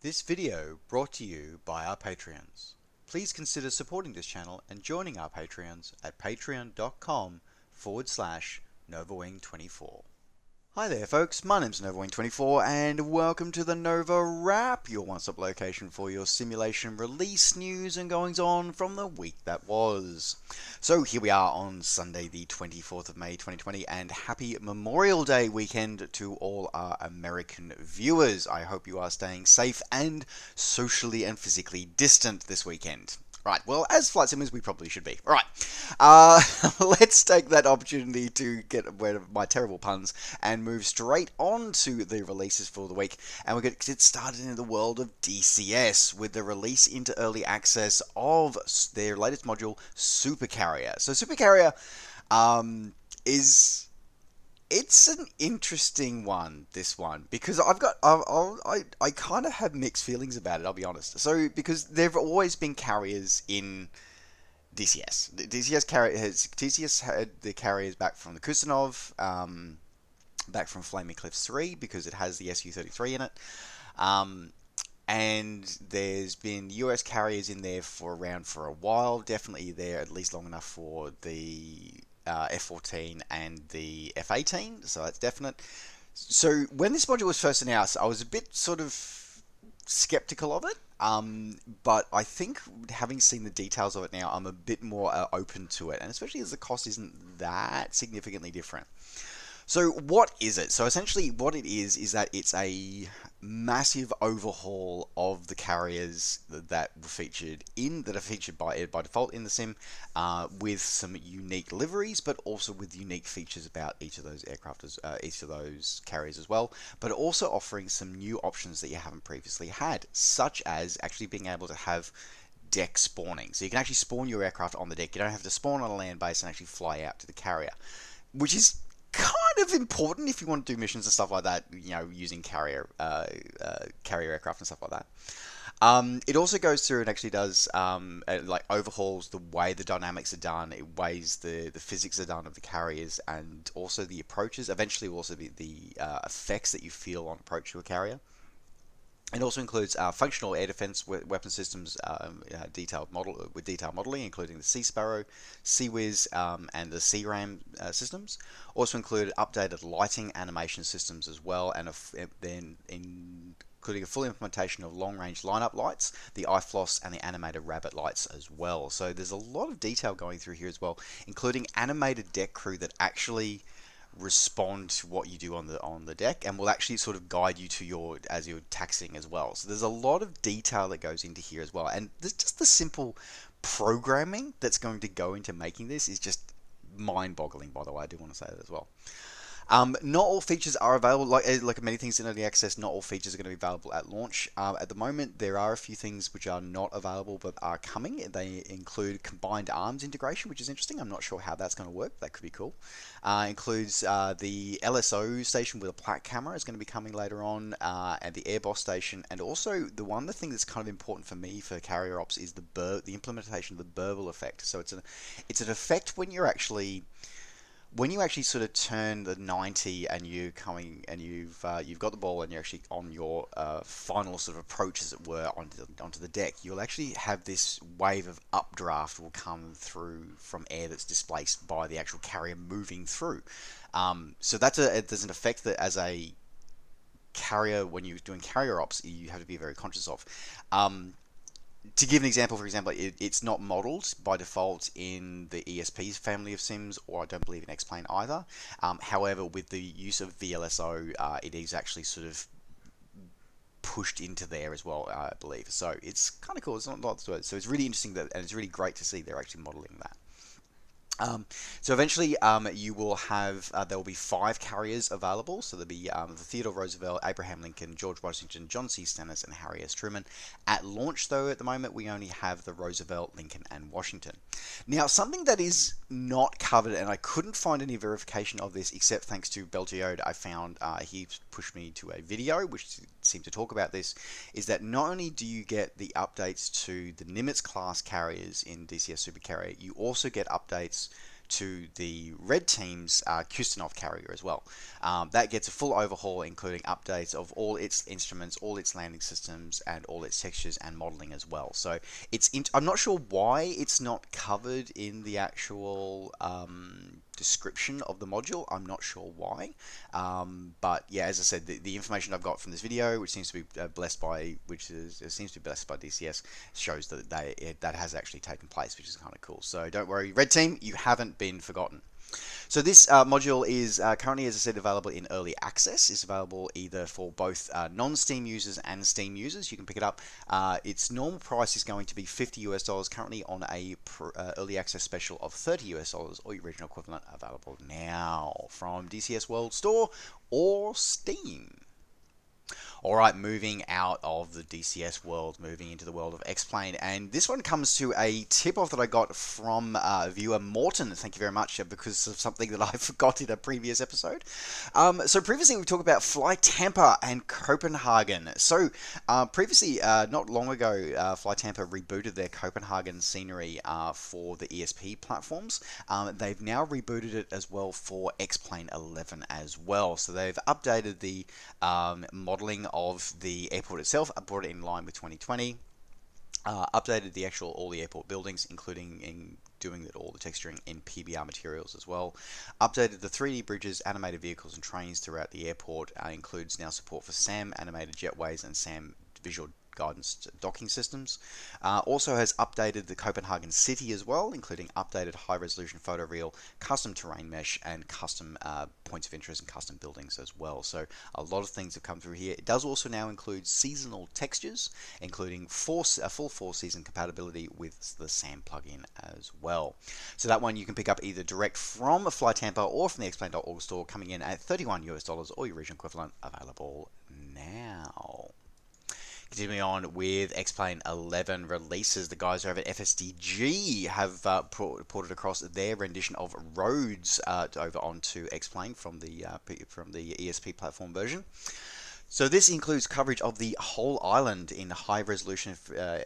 This video brought to you by our Patreons. Please consider supporting this channel and joining our Patreons at patreon.com/NovaWing24. Hi there folks, my name's NovaWing24 and welcome to the NovaWrap, your one-stop location for your simulation release news and goings on from the week that was. So here we are on Sunday the 24th of May 2020 and happy Memorial Day weekend to all our American viewers. I hope you are staying safe and socially and physically distant this weekend. Right, well, as flight simmers, we probably should be. All right, let's take that opportunity to get rid of my terrible puns and move straight on to the releases for the week. And we're going to get started in the world of DCS with the release into early access of their latest module, Supercarrier. So Supercarrier it's an interesting one, this one, because I kind of have mixed feelings about it, I'll be honest. So, because there have always been carriers in DCS. DCS had the carriers back from the Kusanov, back from Flaming Cliffs 3, because it has the Su-33 in it. And there's been US carriers in there for a while, definitely there at least long enough for the F-14 and the F-18, so that's definite. So when this module was first announced, I was a bit sort of skeptical of it, but I think having seen the details of it now, I'm a bit more open to it, and especially as the cost isn't that significantly different. So what is it? So essentially what it is that it's a massive overhaul of the carriers that are featured by default in the sim, with some unique liveries, but also with unique features about each of those aircraft, each of those carriers as well, but also offering some new options that you haven't previously had, such as actually being able to have deck spawning. So you can actually spawn your aircraft on the deck. You don't have to spawn on a land base and actually fly out to the carrier, which is kind of important if you want to do missions and stuff like that, you know, using carrier aircraft and stuff like that. It also goes through and actually does like overhauls the way the dynamics are done. It weighs the physics are done of the carriers and also the approaches. Eventually, will also be the effects that you feel on approach to a carrier. It also includes functional air defense weapon systems with detailed modeling, including the Sea Sparrow, Sea Whiz, and the Sea Ram systems. Also included updated lighting animation systems as well, and including a full implementation of long-range lineup lights, the iFloss, and the animated rabbit lights as well. So there's a lot of detail going through here as well, including animated deck crew that actually respond to what you do on the deck and will actually sort of guide you to as you're taxiing as well. So there's a lot of detail that goes into here as well, and there's just the simple programming that's going to go into making this is just mind-boggling. By the way, I do want to say that as well. Not all features are available, like many things in early access, not all features are going to be available at launch. At the moment, there are a few things which are not available but are coming. They include combined arms integration, which is interesting. I'm not sure how that's going to work. That could be cool. Includes the LSO station with a plat camera is going to be coming later on, and the air boss station, and also the thing that's kind of important for me for carrier ops is the implementation of the burble effect. So it's an effect when you actually sort of turn the 90 and you've got the ball and you're actually on your final sort of approach, as it were, onto the deck, you'll actually have this wave of updraft will come through from air that's displaced by the actual carrier moving through. So there's an effect that as a carrier, when you're doing carrier ops, you have to be very conscious of. To give an example, for example, it's not modeled by default in the ESP's family of sims, or I don't believe in X-Plane either. However, with the use of VLSO, it is actually sort of pushed into there as well, I believe. So it's kind of cool. It's not lots to it. So it's really interesting and it's really great to see they're actually modeling that. So eventually you will have, there will be 5 carriers available. So there'll be the Theodore Roosevelt, Abraham Lincoln, George Washington, John C. Stennis, and Harry S. Truman. At launch, though, at the moment, we only have the Roosevelt, Lincoln, and Washington. Now, something that is not covered, and I couldn't find any verification of this, except thanks to Belgiode, I found he pushed me to a video which seemed to talk about this, is that not only do you get the updates to the Nimitz class carriers in DCS Supercarrier, you also get updates to the red team's Kustanov carrier as well. That gets a full overhaul, including updates of all its instruments, all its landing systems, and all its textures and modeling as well. So I'm not sure why it's not covered in the actual description of the module. I'm not sure why, but yeah, as I said, the information I've got from this video, which seems to be blessed by DCS, shows that that has actually taken place, which is kind of cool. So don't worry, red team, you haven't been forgotten. So this module is currently, as I said, available in early access. It's available either for both non-Steam users and Steam users. You can pick it up. Its normal price is going to be $50 currently on a early access special of $30 or your original equivalent, available now from DCS World Store or Steam. Alright, moving out of the DCS world, moving into the world of X-Plane, and this one comes to a tip-off that I got from viewer Morton. Thank you very much, because of something that I forgot in a previous episode. So previously we talked about Fly Tampa and Copenhagen. So previously, not long ago, Fly Tampa rebooted their Copenhagen scenery for the ESP platforms. They've now rebooted it as well for X-Plane 11 as well. So they've updated the modeling of the airport itself, brought it in line with 2020, updated all the airport buildings, including doing all the texturing in PBR materials as well, updated the 3D bridges, animated vehicles and trains throughout the airport, includes now support for SAM animated jetways and SAM visual guidance docking systems. Also has updated the Copenhagen city as well, including updated high-resolution photoreal, custom terrain mesh, and custom points of interest and custom buildings as well. So a lot of things have come through here. It does also now include seasonal textures, including a full 4-season compatibility with the SAM plugin as well. So that one you can pick up either direct from Fly Tampa or from the X-Plane.org store, coming in at $31 or your original equivalent, available now. Continuing on with X-Plane 11 releases, the guys over at FSDG have ported across their rendition of Rhodes over onto X-Plane from the ESP platform version. So this includes coverage of the whole island in high resolution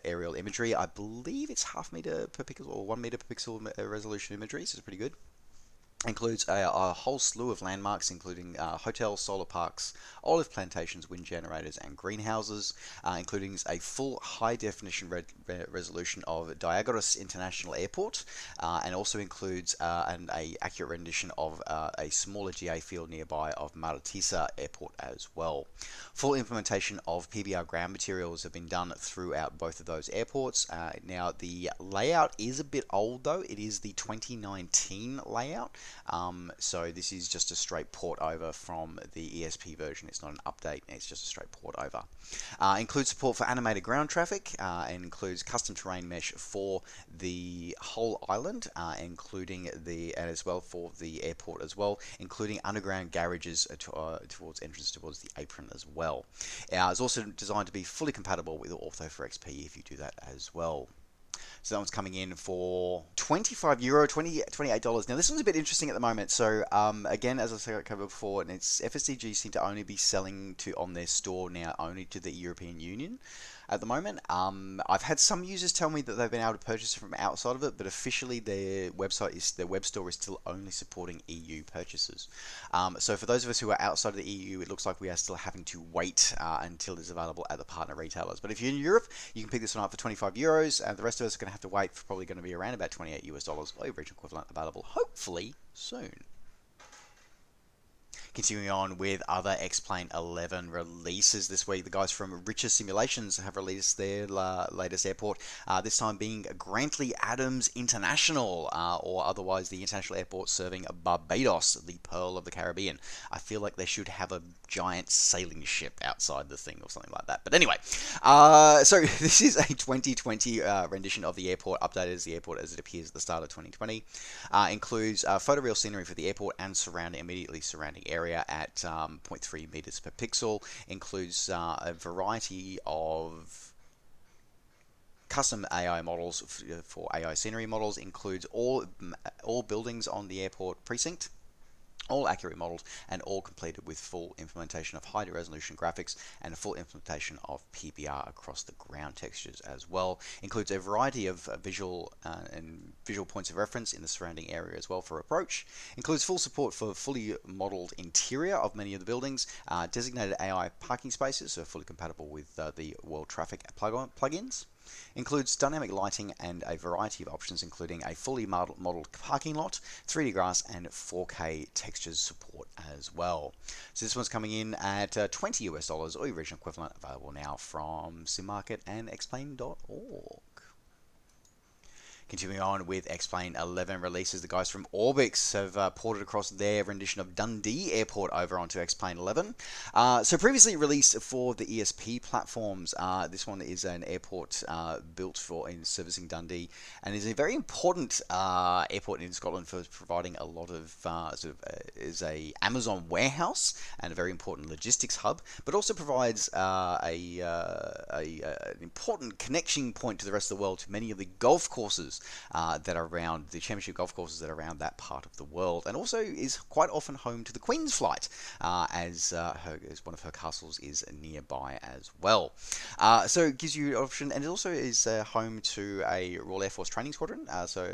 aerial imagery. I believe it's 0.5 meter per pixel or 1 meter per pixel resolution imagery, so it's pretty good. Includes a whole slew of landmarks, including hotels, solar parks, olive plantations, wind generators, and greenhouses, including a full high-definition resolution of Diagoras International Airport, and also includes an accurate rendition of a smaller GA field nearby of Maratisa Airport as well. Full implementation of PBR ground materials have been done throughout both of those airports. Now, the layout is a bit old, though. It is the 2019 layout. So this is just a straight port over from the ESP version. It's not an update, it's just a straight port over. Includes support for animated ground traffic, and includes custom terrain mesh for the whole island, including and as well for the airport as well, including underground garages towards entrance towards the apron as well. It's also designed to be fully compatible with Ortho for XP if you do that as well. So that one's coming in for €25, $28. Now this one's a bit interesting at the moment. So again, as I covered before, and it's FSDG seem to only be selling on their store now only to the European Union at the moment. I've had some users tell me that they've been able to purchase it from outside of it, but officially their web store is still only supporting EU purchases. So for those of us who are outside of the EU, it looks like we are still having to wait until it's available at the partner retailers. But if you're in Europe, you can pick this one up for €25, and the rest of us are going to have to wait for probably going to be around about $28 or your regional equivalent, available hopefully soon. Continuing on with other X-Plane 11 releases this week, the guys from Richer Simulations have released their latest airport, this time being Grantley Adams International, or otherwise the international airport serving Barbados, the Pearl of the Caribbean. I feel like they should have a giant sailing ship outside the thing or something like that. But anyway, so this is a 2020 rendition of the airport, updated as the airport as it appears at the start of 2020. Includes photoreal scenery for the airport and immediately surrounding area at 0.3 meters per pixel. Includes a variety of custom AI models for AI scenery models. Includes all buildings on the airport precinct. all accurately modeled and all completed with full implementation of high resolution graphics and a full implementation of PBR across the ground textures as well. Includes a variety of visual points of reference in the surrounding area as well for approach. Includes full support for fully modeled interior of many of the buildings, designated AI parking spaces, so fully compatible with the World Traffic plugins. Includes dynamic lighting and a variety of options, including a fully modeled parking lot, 3D grass, and 4K textures support as well. So this one's coming in at $20 US, or your regional equivalent, available now from SimMarket and Explain.org. Continuing on with X-Plane 11 releases, the guys from Orbix have ported across their rendition of Dundee Airport over onto X-Plane 11. So previously released for the ESP platforms, this one is an airport built for in servicing Dundee, and is a very important airport in Scotland for providing a lot of is a Amazon warehouse and a very important logistics hub, but also provides an important connection point to the rest of the world, to many of the golf courses that are around, the championship golf courses that are around that part of the world, and also is quite often home to the Queen's Flight, as one of her castles is nearby as well. So it gives you an option, and it also is home to a Royal Air Force training squadron. So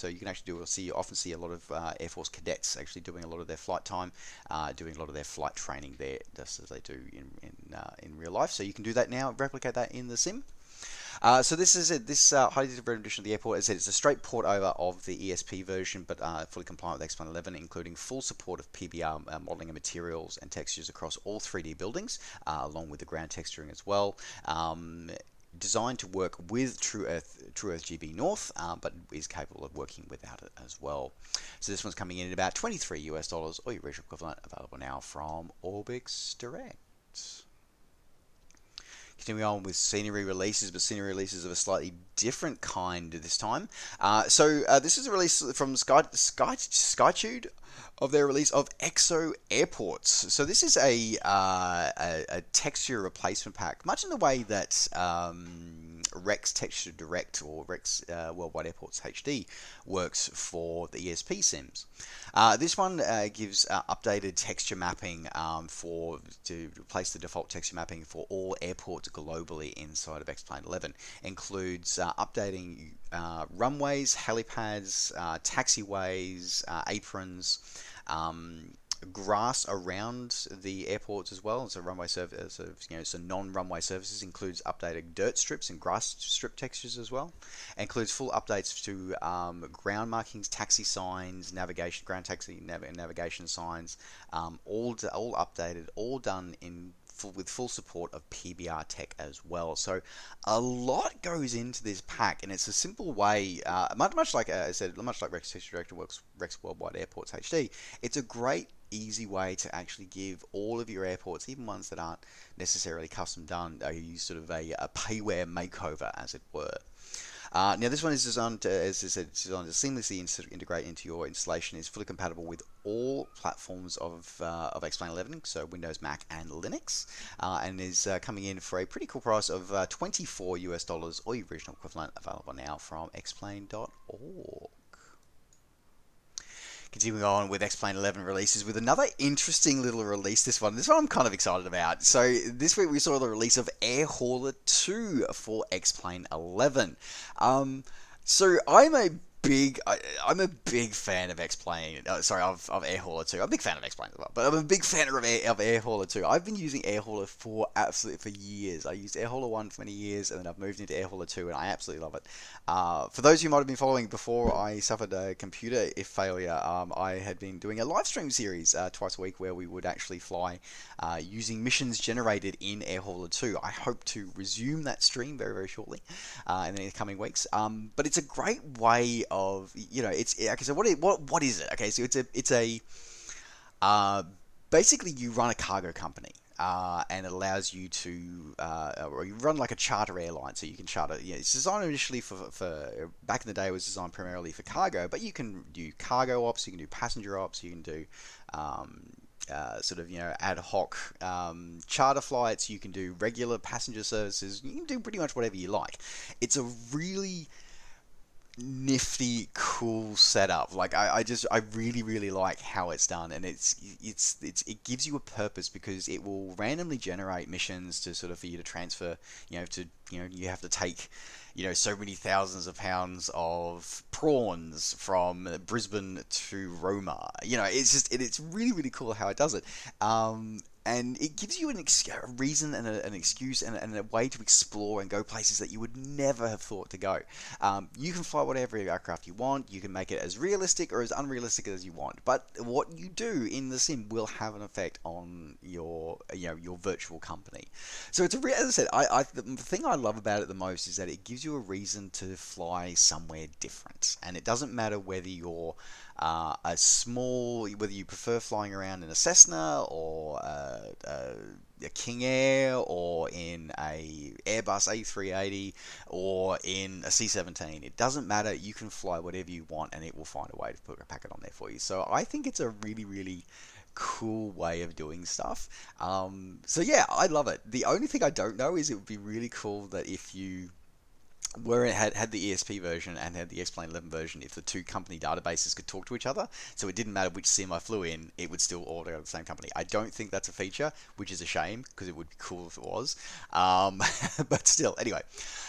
you can actually often see a lot of Air Force cadets actually doing a lot of their flight time, doing a lot of their flight training there, just as they do in real life. So you can do that now, replicate that in the sim. So this is this highly different edition of the airport. As I said, it's a straight port over of the ESP version, but fully compliant with X-Plane 11, including full support of PBR modeling of materials and textures across all 3D buildings, along with the ground texturing as well. Designed to work with True Earth GB North, but is capable of working without it as well. So this one's coming in at about $23 US, or your regional equivalent, available now from Orbix Direct. Continuing on with scenery releases, but scenery releases of a slightly different kind this time. This is a release from Skytude of their release of ExoAirports. So this is a texture replacement pack, much in the way that Rex Texture Direct or Rex Worldwide Airports HD works for the ESP sims. This one gives updated texture mapping to replace the default texture mapping for all airports globally inside of X-Plane 11. Includes updating runways, helipads, taxiways, aprons, grass around the airports as well. So runway surface, so non-runway surfaces, includes updated dirt strips and grass strip textures as well. Includes full updates to ground markings, taxi signs, navigation, ground taxi navigation signs, all updated, all done with full support of PBR tech as well. So a lot goes into this pack, and it's a simple way, much like I said, much like Rex Texture Director works, Rex Worldwide Airports HD. It's a great, easy way to actually give all of your airports, even ones that aren't necessarily custom done, sort of a payware makeover, as it were. Now this one is designed to, as I said, it's designed to seamlessly integrate into your installation. Is fully compatible with all platforms of X-Plane 11, so Windows, Mac, and Linux, and is coming in for a pretty cool price of $24 US, or your regional equivalent, available now from Explain.org. Continuing on with X-Plane 11 releases with another interesting little release. This one I'm kind of excited about. So this week we saw the release of Air Hauler 2 for X-Plane 11. So I'm a big fan of X-Plane. Of Air Hauler 2. I'm a big fan of X-Plane as well, but I'm a big fan of Air Hauler 2. I've been using Air Hauler for years. I used Air Hauler 1 for many years, and then I've moved into Air Hauler 2, and I absolutely love it. For those who might have been following before I suffered a computer failure, I had been doing a live stream series twice a week where we would actually fly using missions generated in Air Hauler 2. I hope to resume that stream very, very shortly in the coming weeks. But it's a great way of, it's okay. So what is it? Okay, so it's a basically you run a cargo company. And it allows you to, or you run like a charter airline, so you can charter. It's designed initially for back in the day, it was designed primarily for cargo, but you can do cargo ops, you can do passenger ops, you can do ad hoc charter flights, you can do regular passenger services, you can do pretty much whatever you like. It's a really nifty, cool setup. Like I really like how it's done, and it gives you a purpose because it will randomly generate missions to sort of for you to transfer. You have to take, so many thousands of pounds of prawns from Brisbane to Roma. It's really cool how it does it. And it gives you a reason and an excuse and a way to explore and go places that you would never have thought to go. You can fly whatever aircraft you want. You can make it as realistic or as unrealistic as you want. But what you do in the sim will have an effect on your virtual company. So as I said, the thing I love about it the most is that it gives you a reason to fly somewhere different, and it doesn't matter whether you're whether you prefer flying around in a Cessna or a King Air or in a Airbus A380 or in a C-17. It doesn't matter. You can fly whatever you want, and it will find a way to put a packet on there for you. So I think it's a really cool way of doing stuff. So yeah, I love it. The only thing I don't know is it would be really cool that if you where it had the ESP version and had the X-Plane 11 version, if the two company databases could talk to each other, so it didn't matter which sim I flew in, it would still all go to the same company. I don't think that's a feature, which is a shame, because it would be cool if it was. But still, anyway.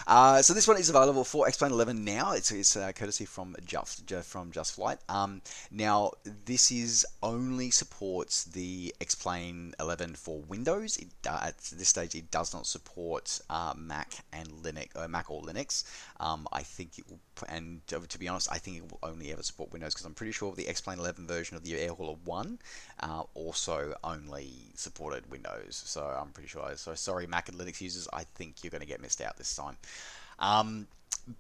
So this one is available for X-Plane 11 now. It's courtesy from Just Flight. Now, this is only supports the X-Plane 11 for Windows. At this stage, it does not support Mac and Linux, Mac or Linux. I think it will, and to be honest, I think it will only ever support Windows, because I'm pretty sure the X-Plane 11 version of the Airhauler 1 also only supported Windows. So I'm pretty sure. So sorry, Mac and Linux users, I think you're going to get missed out this time.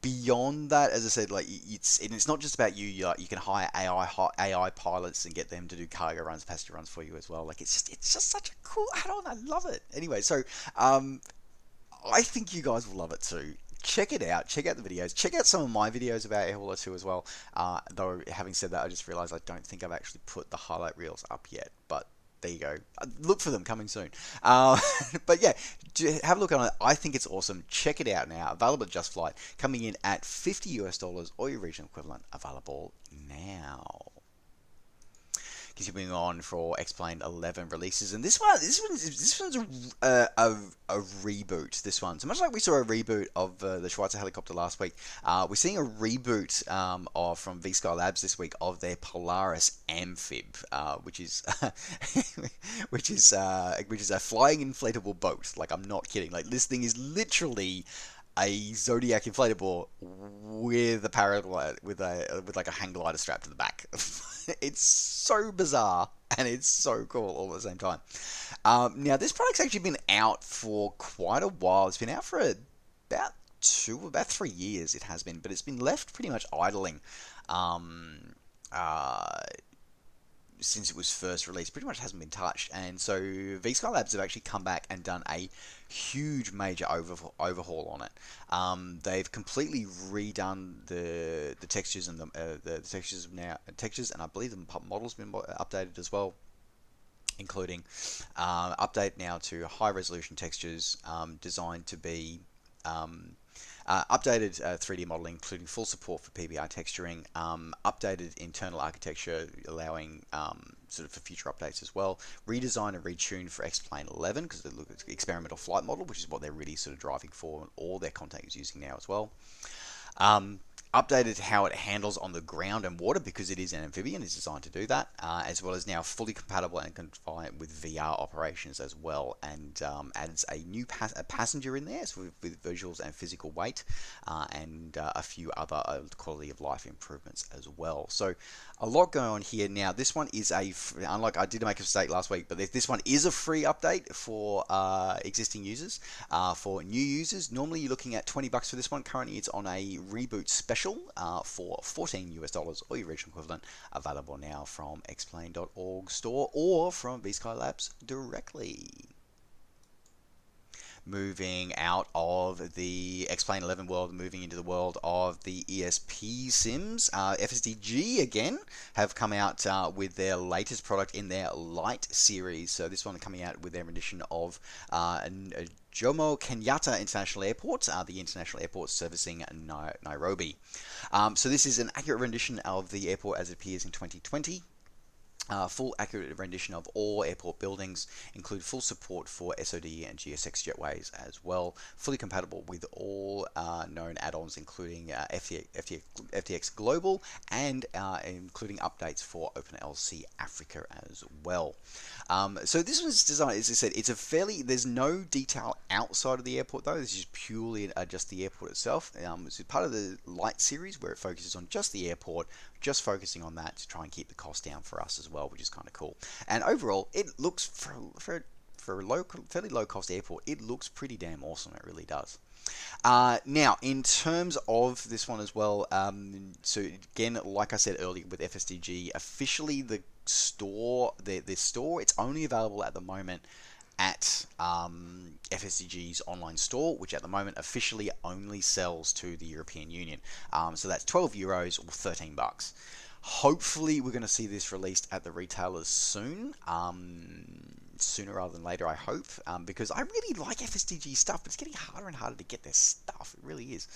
Beyond that, as I said, like it's not just about you. You can hire AI pilots and get them to do cargo runs, passenger runs for you as well. Like it's just such a cool add-on. I love it. Anyway, so I think you guys will love it too. Check it out. Check out the videos. Check out some of my videos about Airhauler 2 as well. Though, having said that, I just realized I don't think I've actually put the highlight reels up yet. But there you go. Look for them coming soon. But yeah, have a look on it. I think it's awesome. Check it out now. Available at Just Flight. Coming in at $50 or your regional equivalent. Available now. Continuing on for X-Plane 11 releases, and this one's a reboot. This one, so much like we saw a reboot of the Schweizer helicopter last week, we're seeing a reboot from V-Sky Labs this week of their Polaris AM-FIB, which is which is a flying inflatable boat. Like, I'm not kidding. Like, this thing is literally a Zodiac inflatable with like a hang glider strapped to the back. It's so bizarre and it's so cool all at the same time. Now, this product's actually been out for quite a while. It's been out for about 3 years. It has been, but it's been left pretty much idling since it was first released. Pretty much hasn't been touched, and so V-Sky Labs have actually come back and done a huge major overhaul on it. They've completely redone the textures and the textures, and I believe the model's been updated as well, including update now to high resolution textures designed to be updated 3D modeling, including full support for PBR texturing, updated internal architecture, allowing sort of for future updates as well, redesign and retune for X-Plane 11, because they look at experimental flight model, which is what they're really sort of driving for, and all their content is using now as well. Updated how it handles on the ground and water, because it is an amphibian, it's designed to do that, as well as now fully compatible and compliant with VR operations as well, and adds a new passenger in there, so with visuals and physical weight, and a few other quality of life improvements as well. So a lot going on here. Now, this one is unlike, I did make a mistake last week, but this one is a free update for existing users. For new users, normally you're looking at $20 for this one. Currently it's on a reboot special for $14 or your original equivalent, available now from xplane.org store or from V-Sky Labs directly. Moving out of the X-Plane 11 world, moving into the world of the ESP sims, FSDG again have come out with their latest product in their Lite series. So this one coming out with their edition of Jomo Kenyatta International Airport, the international airport servicing Nairobi. So this is an accurate rendition of the airport as it appears in 2020. Full accurate rendition of all airport buildings, include full support for SOD and GSX jetways as well. Fully compatible with all known add-ons, including FTX Global and including updates for OpenLC Africa as well. So this was designed, as I said, there's no detail outside of the airport though. This is purely just the airport itself. This is part of the Light series where it focuses on just the airport, just focusing on that to try and keep the cost down for us as well, which is kind of cool. And overall, it looks, for a fairly low cost airport, it looks pretty damn awesome. It really does. Now, in terms of this one as well, so again, like I said earlier with FSDG, officially the store, it's only available at the moment at FSDG's online store, which at the moment officially only sells to the European Union. So that's €12 or $13. Hopefully we're going to see this released at the retailers soon, sooner rather than later, I hope, because I really like FSDG stuff, but it's getting harder and harder to get their stuff. It really is.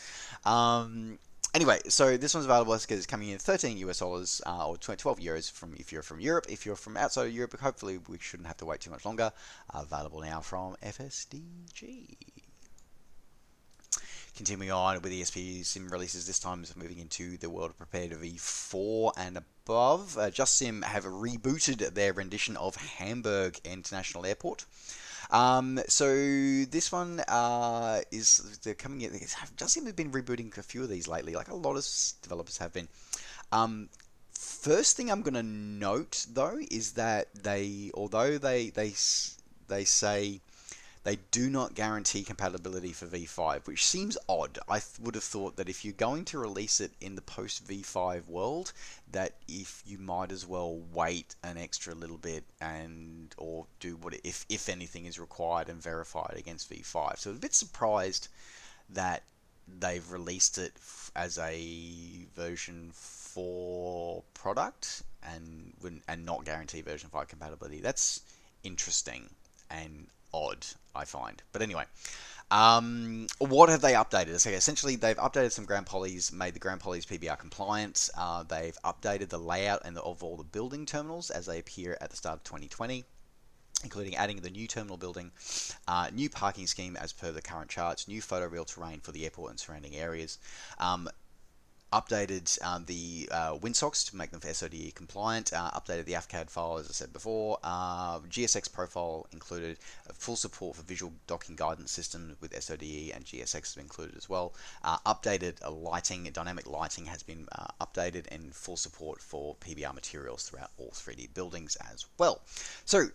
Anyway, so this one's available because it's coming in $13 or €12 if you're from Europe. If you're from outside of Europe, hopefully we shouldn't have to wait too much longer. Available now from FSDG. Continuing on with ESP Sim releases, this time is moving into the world of prepared V4 and above. Just Sim have rebooted their rendition of Hamburg International Airport. So this one they're coming in. Just Sim have been rebooting a few of these lately, like a lot of developers have been. First thing I'm going to note though is that although they say they do not guarantee compatibility for V5, which seems odd. I would have thought that if you're going to release it in the post V5 world, that if you might as well wait an extra little bit or do what if anything is required and verify it against V5. So I'm a bit surprised that they've released it as a version 4 product and not guarantee version 5 compatibility. That's interesting and odd, I find. But anyway, what have they updated? So essentially, they've updated some ground polys, made the ground polys PBR compliant. They've updated the layout of all the building terminals as they appear at the start of 2020, including adding the new terminal building, new parking scheme as per the current charts, new photo real terrain for the airport and surrounding areas. Updated the windsocks to make them SODE compliant, updated the AFCAD file as I said before, GSX profile included, full support for visual docking guidance system with SODE and GSX has been included as well, updated lighting, dynamic lighting has been updated, and full support for PBR materials throughout all 3D buildings as well. So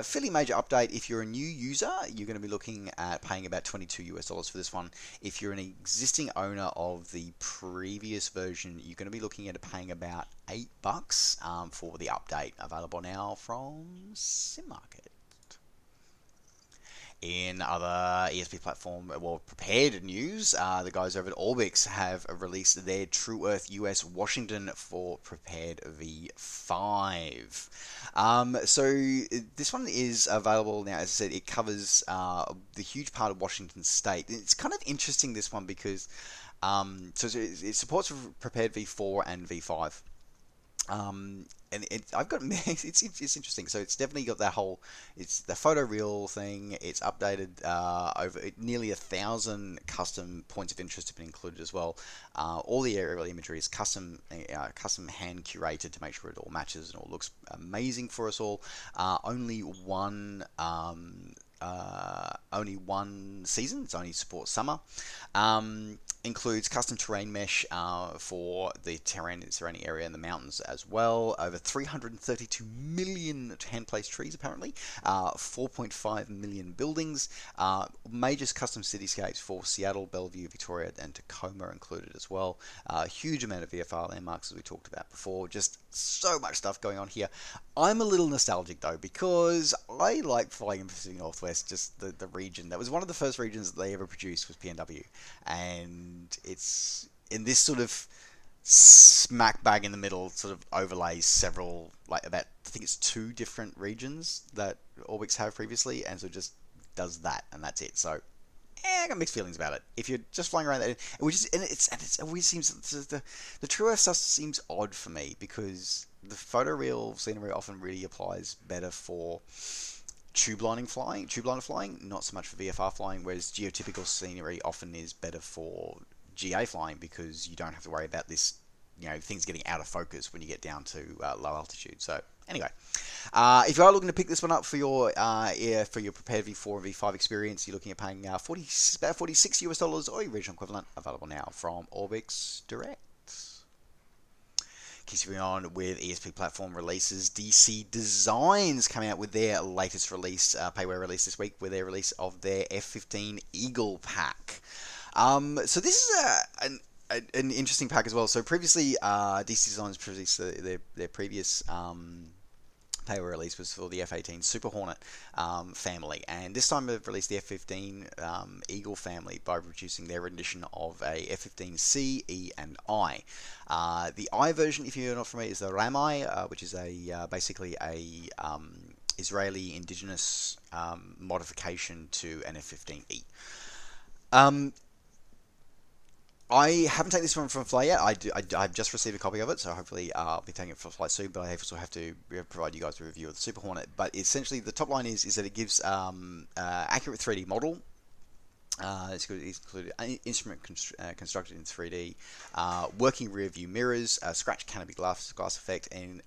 fairly major update. If you're a new user, you're going to be looking at paying about $22 for this one. If you're an existing owner of the previous version, you're going to be looking at paying about $8 for the update, available now from SimMarket. In other ESP platform, prepared news, the guys over at Orbix have released their True Earth US Washington for prepared V5. So this one is available now. As I said, it covers the huge part of Washington State. It's kind of interesting, this one, because so it supports prepared V4 and V5. And it's interesting. So it's definitely got that whole, it's the photo real thing. It's updated over nearly 1,000 custom points of interest have been included as well. All the aerial imagery is custom hand curated to make sure it all matches and all looks amazing for us all. Only one season. It's only supports summer. Includes custom terrain mesh for the surrounding area and the mountains as well. Over 332 million hand-placed trees apparently. 4.5 million buildings. Major custom cityscapes for Seattle, Bellevue, Victoria, and Tacoma included as well. Huge amount of VFR landmarks as we talked about before. Just so much stuff going on here. I'm a little nostalgic though, because I like flying in Pacific Northwest, just the region. That was one of the first regions that they ever produced, was PNW. And it's in this sort of smack bag in the middle, sort of overlays several, I think it's 2 different regions that Orbix have previously, and so just does that, and that's it. So I got mixed feelings about it. If you're just flying around, it always seems the True Earth stuff seems odd for me, because the photoreal scenery often really applies better for tube liner flying, not so much for VFR flying. Whereas geotypical scenery often is better for GA flying, because you don't have to worry about this, things getting out of focus when you get down to low altitude. So anyway, if you are looking to pick this one up for your prepared V4 and V5 experience, you're looking at paying about $46 US, or your regional equivalent, available now from Orbix Direct. Continuing on with ESP platform releases, DC Designs coming out with their latest release, payware release this week, with their release of their F-15 Eagle pack. So this is an interesting pack as well. So previously, DC Designs their previous payware release was for the F-18 Super Hornet family, and this time they've released the F-15 Eagle family by producing their rendition of a F-15C, E, and I. The I version, if you're not familiar, is the Ramai, which is basically a Israeli indigenous modification to an F-15E. I haven't taken this one from flight yet. I've just received a copy of it, so hopefully I'll be taking it for flight soon. But I also have to provide you guys with a review of the Super Hornet. But essentially, the top line is that it gives accurate 3D model. It's included instrument constructed in 3D, working rear view mirrors, scratch canopy glass effect, and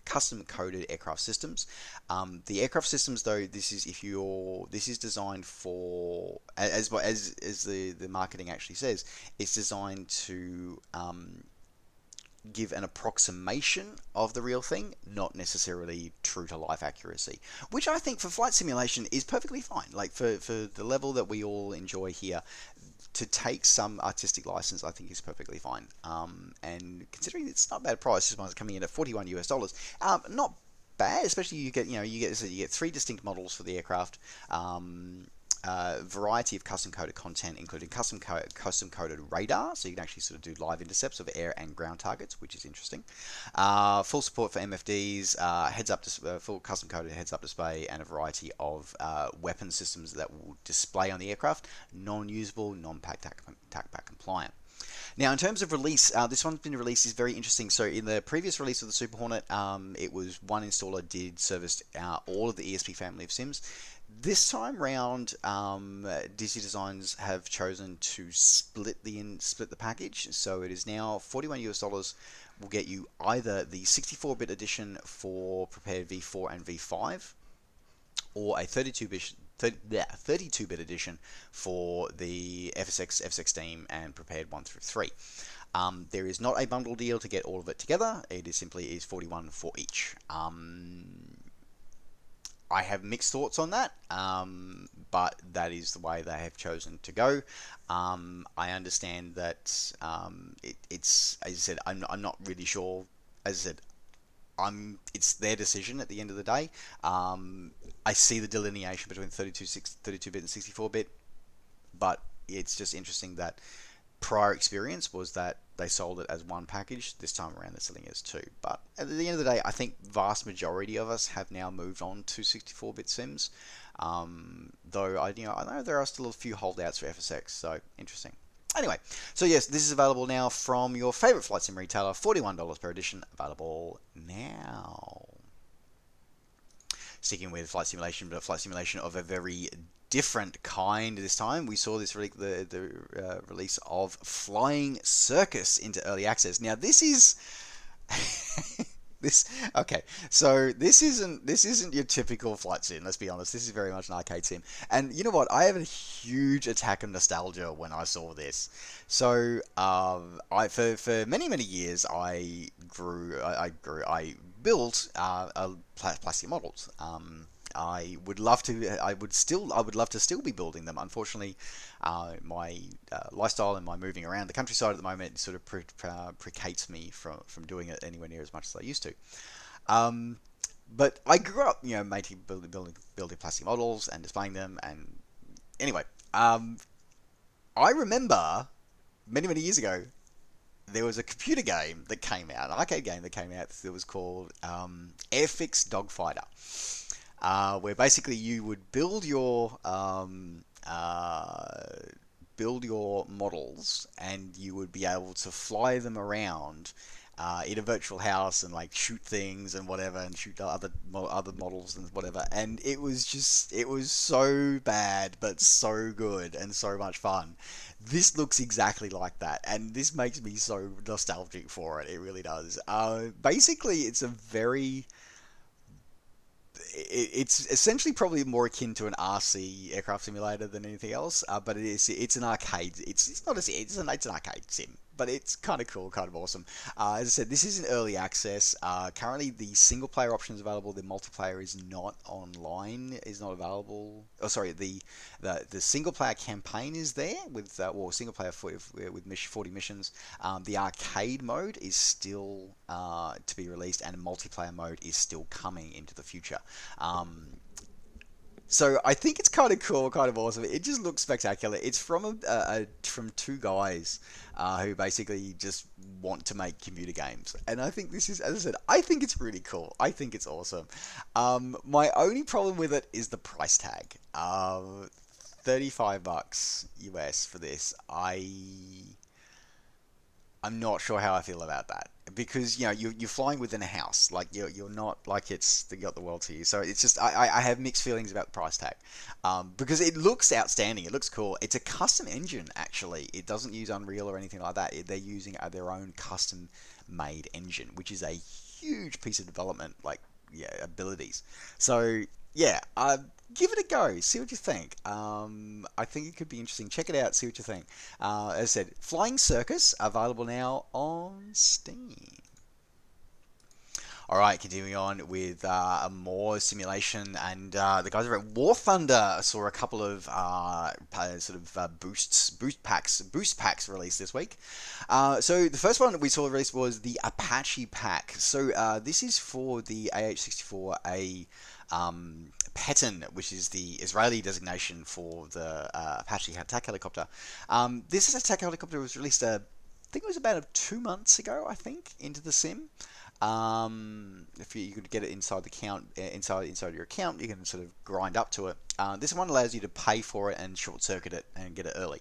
custom coded aircraft systems. The aircraft systems, though, this is designed for, as the marketing actually says, it's designed to give an approximation of the real thing, not necessarily true to life accuracy, which I think for flight simulation is perfectly fine. Like for the level that we all enjoy here, to take some artistic license, I think is perfectly fine. And considering it's not a bad price, this one's coming in at $41 US, not bad. Especially you get 3 distinct models for the aircraft. Variety of custom coded content, including custom coded radar, so you can actually sort of do live intercepts of air and ground targets, which is interesting. Full support for MFDs, full custom coded heads up display, and a variety of weapon systems that will display on the aircraft, non-usable, non-pack TACPAC compliant. Now, in terms of release, this one's been released is very interesting. So, in the previous release of the Super Hornet, it was one installer did service all of the ESP family of sims. This time round, DC Designs have chosen to split the package. So it is now $41 US will get you either the 64-bit edition for prepared V4 and V5, or a 32-bit edition for the FSX, F16, and prepared 1 through 3. There is not a bundle deal to get all of it together. It is simply $41 for each. I have mixed thoughts on that, but that is the way they have chosen to go. I understand that it's, as I said, I'm not really sure. As I said, it's their decision at the end of the day. I see the delineation between 32-bit and 64-bit, but it's just interesting that prior experience was that they sold it as one package. This time around they're selling it as 2. But at the end of the day, I think vast majority of us have now moved on to 64-bit sims. Though I know there are still a few holdouts for FSX, so interesting. Anyway, so yes, this is available now from your favorite flight sim retailer, $41 per edition, available now. Sticking with flight simulation, but flight simulation of a very different kind this time. We saw this the release of Flying Circus into early access. Now this is okay. So this isn't your typical flight sim. Let's be honest. This is very much an arcade sim. And you know what? I have a huge attack of nostalgia when I saw this. So for many years I built plastic models. I would love to still be building them. Unfortunately, my lifestyle and my moving around the countryside at the moment sort of precates me from doing it anywhere near as much as I used to. But I grew up, building plastic models and displaying them. And anyway, I remember many years ago, there was a computer game that came out, an arcade game that came out that was called Airfix Dogfighter. where basically you would build your models, and you would be able to fly them around in a virtual house and like shoot things and whatever, and shoot other models and whatever. And it was so bad but so good and so much fun. This looks exactly like that, and this makes me so nostalgic for it. It really does. Basically, it's essentially probably more akin to an RC aircraft simulator than anything else. But it's an arcade. It's not it's an arcade sim, but it's kind of cool, kind of awesome. As I said, this is in early access. Currently, the single player option is available. The multiplayer is not online. Is not available. Oh, sorry. The single player campaign is there with single player with 40 missions. The arcade mode is still to be released, and a multiplayer mode is still coming into the future. So I think it's kind of cool, kind of awesome. It just looks spectacular. It's from two guys who basically just want to make computer games, and I think this is, as I said, I think it's really cool. I think it's awesome. My only problem with it is the price tag. $35 US for this. I'm not sure how I feel about that, because you're flying within a house, like you're not like you got the world to you. So it's just I have mixed feelings about the price tag, because it looks outstanding, it looks cool. It's a custom engine actually. It doesn't use Unreal or anything like that. They're using their own custom made engine, which is a huge piece of development, like abilities. So yeah, give it a go. See what you think. I think it could be interesting. Check it out. See what you think. As I said, Flying Circus available now on Steam. All right, continuing on with more simulation, and the guys over at War Thunder saw a couple of boost packs released this week. So the first one that we saw released was the Apache pack. So this is for the AH-64A Patton, which is the Israeli designation for the Apache attack helicopter. This attack helicopter was released, I think it was about 2 months ago, I think, into the sim. If you could get it inside your account, you can sort of grind up to it. This one allows you to pay for it and short circuit it and get it early.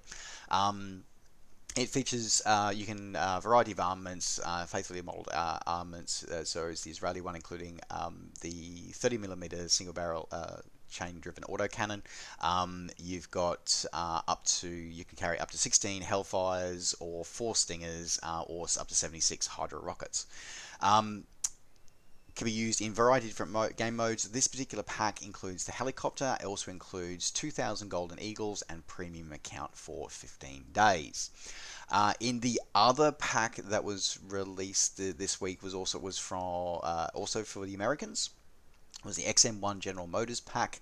It features variety of armaments, faithfully modeled armaments. So is the Israeli one, including the 30mm single barrel chain-driven autocannon. You've got you can carry up to 16 Hellfires or 4 Stingers, or up to 76 Hydra rockets. Can be used in a variety of different game modes. This particular pack includes the helicopter. It also includes 2,000 Golden Eagles and premium account for 15 days. In the other pack that was released this week was also for the Americans. Was the XM1 General Motors pack.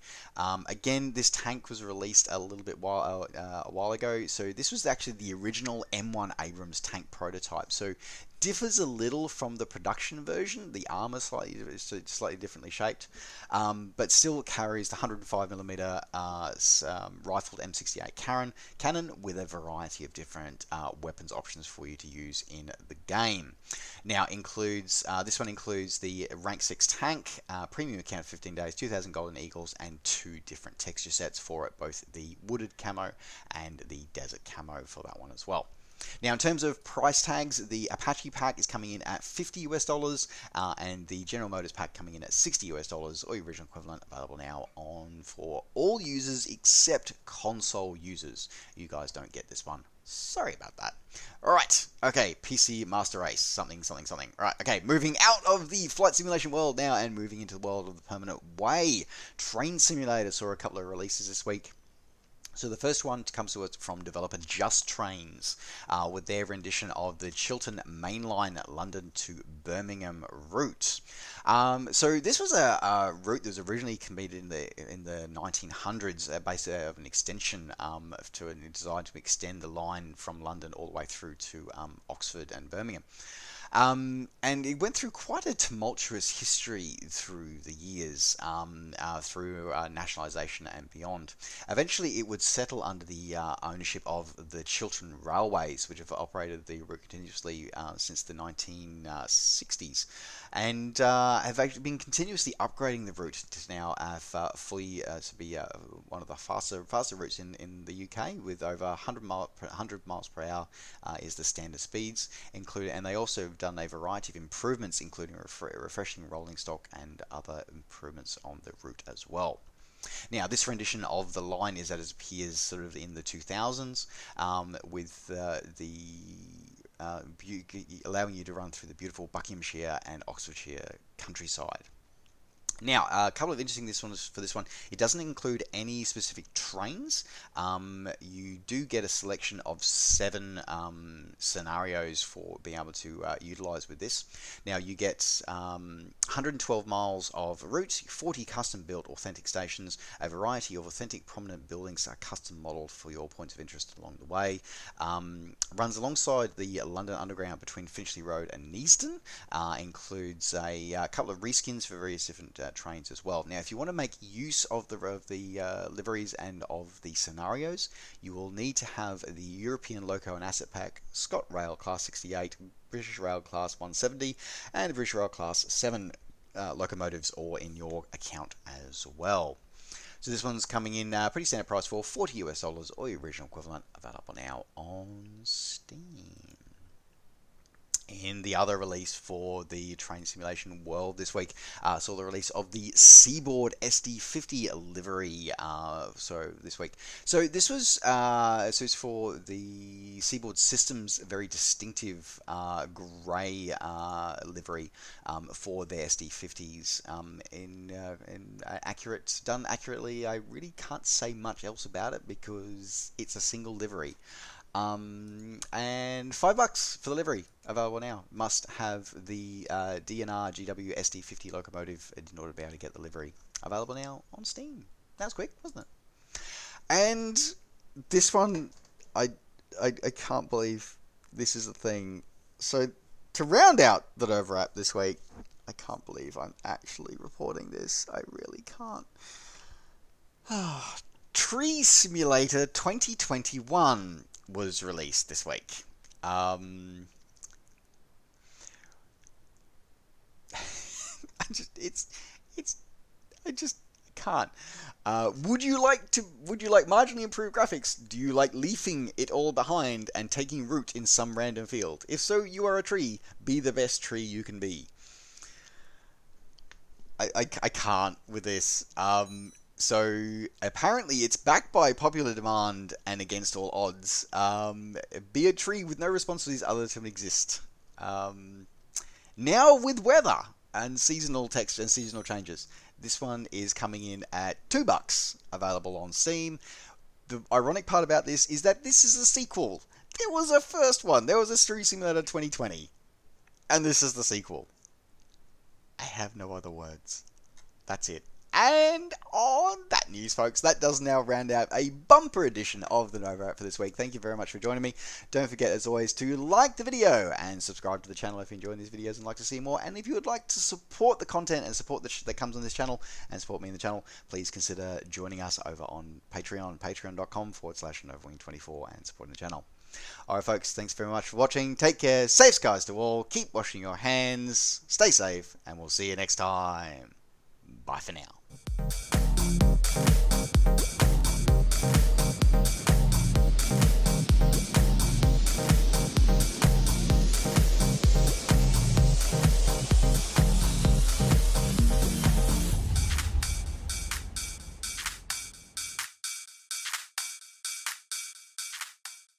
Again, this tank was released a while ago. So this was actually the original M1 Abrams tank prototype. So differs a little from the production version. The armor slightly differently shaped, but still carries the 105mm rifled M68 cannon with a variety of different weapons options for you to use in the game. Now this one includes the rank 6 tank, premium account 15 days, 2,000 Golden Eagles, and 2 different texture sets for it, both the wooded camo and the desert camo for that one as well. Now, in terms of price tags, the Apache pack is coming in at $50 US, and the General Motors pack coming in at $60 US, or the original equivalent, available now for all users except console users. You guys don't get this one. Sorry about that. Alright, okay, PC Master Race, something. Alright, okay, moving out of the flight simulation world now and moving into the world of the permanent way. Train Simulator saw a couple of releases this week. So the first one comes to us from developer Just Trains, with their rendition of the Chiltern Mainline London to Birmingham route. So this was a route that was originally completed in the 1900s, based of an extension designed to extend the line from London all the way through to Oxford and Birmingham. And it went through quite a tumultuous history through the years, through nationalisation and beyond. Eventually, it would settle under the ownership of the Chiltern Railways, which have operated the route continuously since the 1960s, and have actually been continuously upgrading the route to now have fully to be one of the faster routes in the UK, with over 100 miles per hour is the standard speeds included, and they also have done a variety of improvements, including refreshing rolling stock and other improvements on the route as well. Now, this rendition of the line is as it appears sort of in the 2000s, with allowing you to run through the beautiful Buckinghamshire and Oxfordshire countryside. Now, a couple of interesting for this one. It doesn't include any specific trains. You do get a selection of 7 scenarios for being able to utilize with this. Now, you get 112 miles of route, 40 custom-built authentic stations, a variety of authentic prominent buildings are custom modelled for your points of interest along the way. Runs alongside the London Underground between Finchley Road and Neasden. Includes a couple of reskins for various different trains as well. Now, if you want to make use of the liveries and of the scenarios, you will need to have the European Loco and Asset Pack, ScotRail Class 68, British Rail Class 170, and British Rail Class 7 locomotives all in your account as well. So this one's coming in pretty standard price for $40 US or the original equivalent, available now on Steam. In the other release for the train simulation world this week, saw the release of the Seaboard SD50 livery. So this week, so this was it's for the Seaboard Systems very distinctive grey livery for their SD50s. Done accurately. I really can't say much else about it because it's a single livery. And $5 for the livery, available now. Must have the DNR GW SD50 locomotive in order to be able to get the livery. Available now on Steam. That was quick, wasn't it? And this one, I can't believe this is a thing. So to round out the NovaWrap this week, I can't believe I'm actually reporting this. I really can't. Tree Simulator 2021 was released this week. I just can't. Would you like marginally improved graphics? Do you like leafing it all behind and taking root in some random field? If so, you are a tree. Be the best tree you can be. I can't with this. So apparently it's backed by popular demand and against all odds. Be a tree with no responsibilities other than exist. Now with weather and seasonal text and seasonal changes. This one is coming in at $2, available on Steam. The ironic part about this is that this is a sequel. There was a first one. There was a Tree Simulator 2020. And this is the sequel. I have no other words. That's it. And on that news, folks, that does now round out a bumper edition of the NovaWrap for this week. Thank you very much for joining me. Don't forget, as always, to like the video and subscribe to the channel if you're enjoying these videos and like to see more. And if you would like to support the content and support that comes on this channel and support me in the channel, please consider joining us over on Patreon, patreon.com/NovaWing24, and supporting the channel. Alright, folks, thanks very much for watching. Take care, safe skies to all, keep washing your hands, stay safe, and we'll see you next time. Bye for now.